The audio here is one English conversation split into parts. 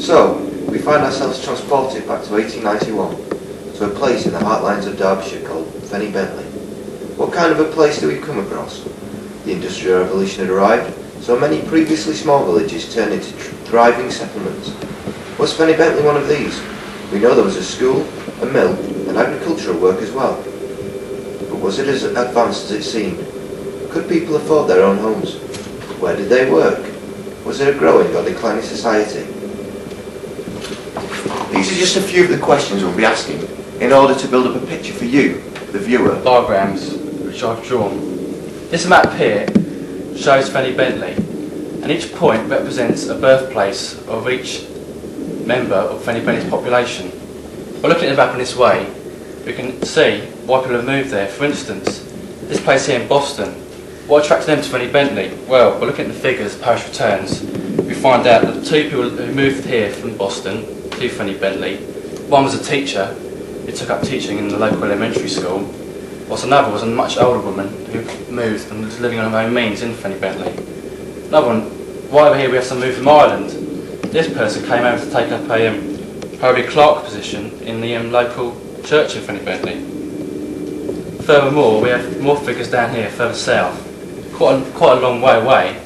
So, we find ourselves transported back to 1891, to a place in the heartlands of Derbyshire called Fenny Bentley. What kind of a place do we come across? The Industrial Revolution had arrived, so many previously small villages turned into thriving settlements. Was Fenny Bentley one of these? We know there was a school, a mill, and agricultural work as well. But was it as advanced as it seemed? Could people afford their own homes? Where did they work? Was there a growing or declining society? These are just a few of the questions we'll be asking in order to build up a picture for you, the viewer. Diagrams which I've drawn. This map here shows Fenny Bentley, and each point represents a birthplace of each member of Fenny Bentley's population. By looking at the map in this way, we can see why people have moved there. For instance, this place here in Boston, what attracted them to Fenny Bentley? Well, by looking at the figures, parish returns, we find out that the two people who moved here from Boston to Fenny Bentley, one was a teacher who took up teaching in the local elementary school, whilst another was a much older woman who moved and was living on her own means in Fenny Bentley. Another one, right over here we have someone moved from Ireland. This person came over to take up a Harvey Clark position in the local church in Fenny Bentley. Furthermore, we have more figures down here further south, quite a long way away.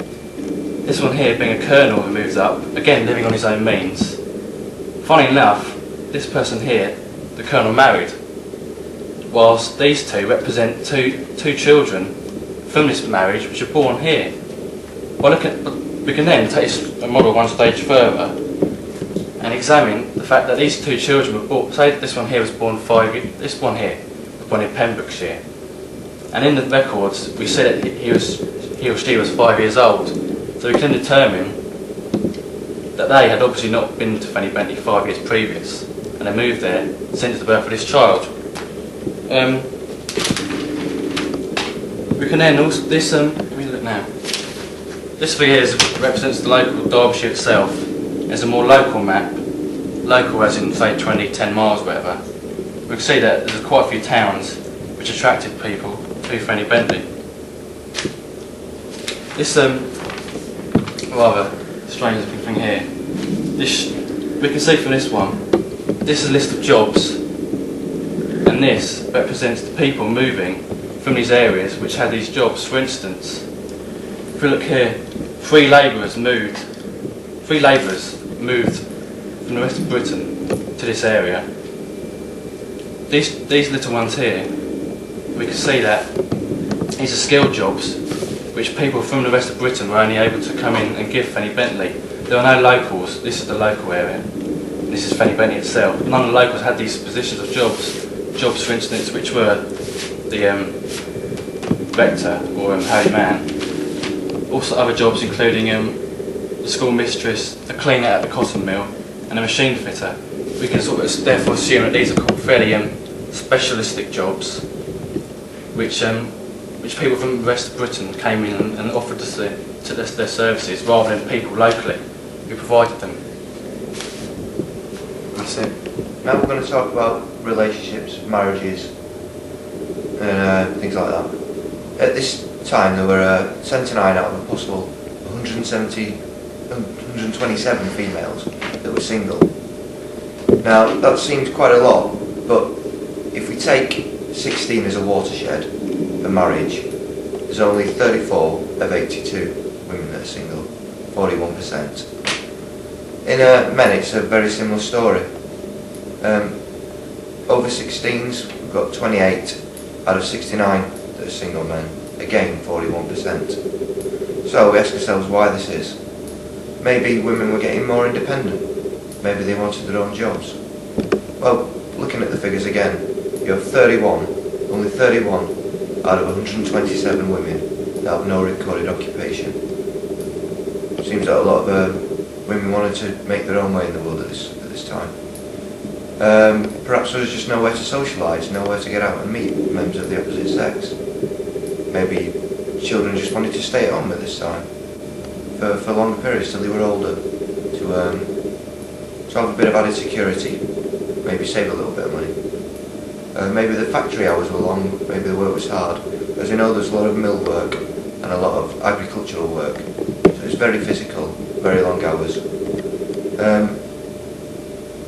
This one here being a colonel who moves up, again living on his own means. Funny enough, this person here, the colonel, married, whilst these two represent two children from this marriage which are born here. We can then take a model one stage further and examine the fact that these two children were born. Say this one here was born this one here was born in Pembrokeshire, and in the records we see that he or she was 5 years old. So we can determine that they had obviously not been to Fenny Bentley 5 years previous, and they moved there since the birth of this child. We can then also let me look now. This figure here represents the local Derbyshire itself. There's a more local map, local as in say 20, 10 miles, whatever. We can see that there's quite a few towns which attracted people to Fenny Bentley. This rather strange looking thing here. We can see from this one, this is a list of jobs, and this represents the people moving from these areas which had these jobs. For instance, if we look here, three labourers moved from the west of Britain to this area. These little ones here, we can see that these are skilled jobs which people from the rest of Britain were only able to come in and give Fenny Bentley. There are no locals. This is the local area. This is Fenny Bentley itself. None of the locals had these positions of jobs, for instance, which were the rector or Harry Mann. Also other jobs including the school mistress, the cleaner at the cotton mill, and a machine fitter. We can sort of therefore assume that these are fairly specialistic jobs, which people from the rest of Britain came in and offered their services rather than people locally who provided them. That's it. Now we're going to talk about relationships, marriages, and things like that. At this time there were 79 out of a possible 127 females that were single. Now that seems quite a lot, but if we take 16 as a watershed, a marriage, there's only 34 of 82 women that are single, 41%. In men it's a very similar story. Over 16s we've got 28 out of 69 that are single men, again 41%. So we ask ourselves why this is. Maybe women were getting more independent, maybe they wanted their own jobs. Well, looking at the figures again, you have only 31 out of 127 women that have no recorded occupation. Seems that a lot of women wanted to make their own way in the world at this time. Perhaps there was just nowhere to socialise, nowhere to get out and meet members of the opposite sex. Maybe children just wanted to stay at home at this time for longer periods till they were older, to have a bit of added security, maybe save a little bit of money. Maybe the factory hours were long, maybe the work was hard. As you know, there's a lot of mill work and a lot of agricultural work, so it's very physical, very long hours.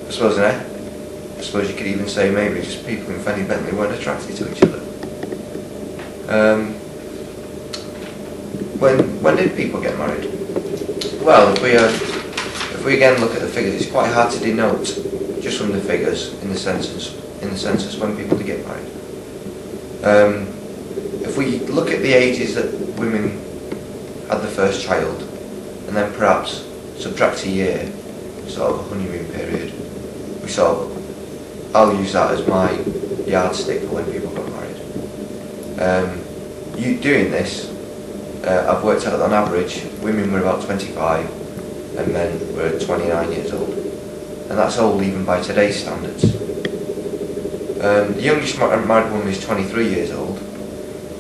I suppose you could even say maybe just people in Fenny Bentley weren't attracted to each other. When did people get married? Well, if we again look at the figures, it's quite hard to denote just from the figures in the census when people did get married. If we look at the ages that women had the first child, and then perhaps subtract a year, sort of a honeymoon period, I'll use that as my yardstick for when people got married. You doing this, I've worked out that on average, women were about 25 and men were 29 years old. And that's old even by today's standards. The youngest married woman is 23 years old,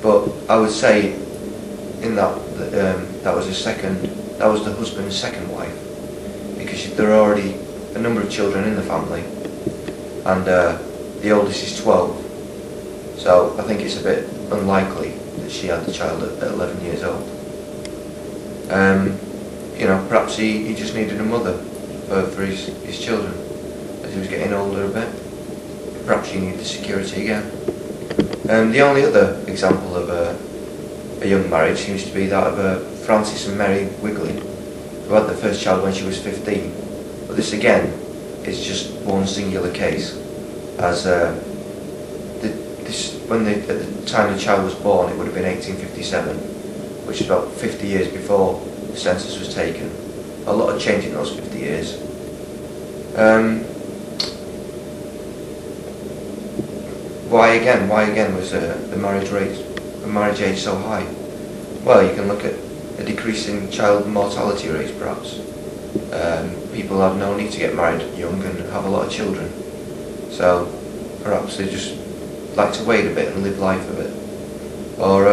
but I would say in that was the husband's second wife, because there are already a number of children in the family, and the oldest is 12. So I think it's a bit unlikely that she had the child at 11 years old. Perhaps he just needed a mother for his children as he was getting older a bit. Perhaps he needed security again. The only other example of a young marriage seems to be that of Frances and Mary Wigley, who had their first child when she was 15. But this again is just one singular case, as at the time the child was born, it would have been 1857, which is about 50 years before the census was taken. A lot of change in those 50 years. Why again was the marriage age so high? Well, you can look at a decreasing child mortality rates, perhaps. People have no need to get married young and have a lot of children. So perhaps they just like to wait a bit and live life a bit. Or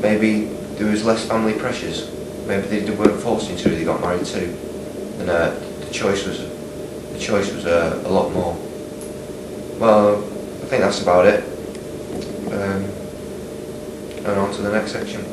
maybe there was less family pressures. Maybe they weren't forced into it, they got married too. And the choice was a lot more. Well, I think that's about it. And on to the next section.